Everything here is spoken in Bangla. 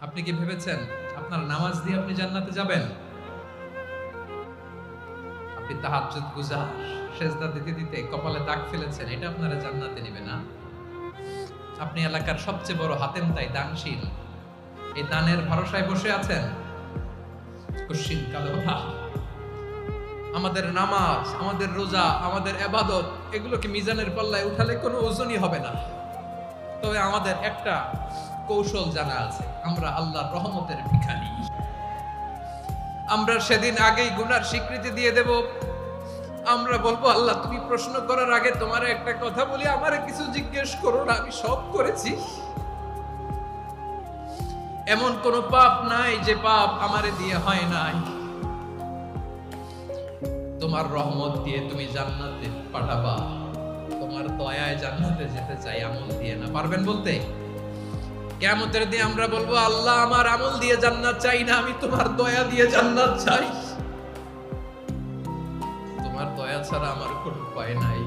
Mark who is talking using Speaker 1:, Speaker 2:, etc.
Speaker 1: আপনি কি ভেবেছেন আপনার নামাজ দিয়ে আপনি জান্নাতে যাবেন? আপনি তাহাজ্জুদ গুজার, সেজদা দিতে দিতে কপালে দাগ ফেলেছেন, এটা আপনারা জান্নাতে নেবে না? আপনি এলাকার সবচেয়ে বড় হাতেম তাই দানশীল, এই দানের ভরসায় বসে আছেন কুশ্চিন কালো ভাব। আমাদের নামাজ, আমাদের রোজা, আমাদের ইবাদত এগুলোকে মিজানের পাল্লায় উঠালে কোনো ওজনই হবে না। তবে আমাদের একটা কৌশল জানা আছে, আমরা আল্লাহর রহমতের ভিখারি। আমরা সেদিন আগেই গুনার স্বীকৃতি দিয়ে দেব। আমরা বলবো, আল্লাহ তুমি প্রশ্ন করার আগে তোমার একটা কথা বলি, আমারে কিছু জিজ্ঞেস করো না, আমি সব করেছি। এমন কোন পাপ নাই যে পাপ আমারে দিয়ে হয় নাই। তোমার রহমত দিয়ে তুমি জান্নাতে পাঠাবা, তোমার দয়ায় জান্নাতে যেতে চাই, আমল দিয়ে না। পারবেন বলতে? কিয়ামতের দিন আমরা বলবো, আল্লাহ আমার আমল দিয়ে জান্নাত চাই না, আমি তোমার দয়া দিয়ে জান্নাত চাই। তোমার দয়া ছাড়া আমার কোনো উপায় নাই।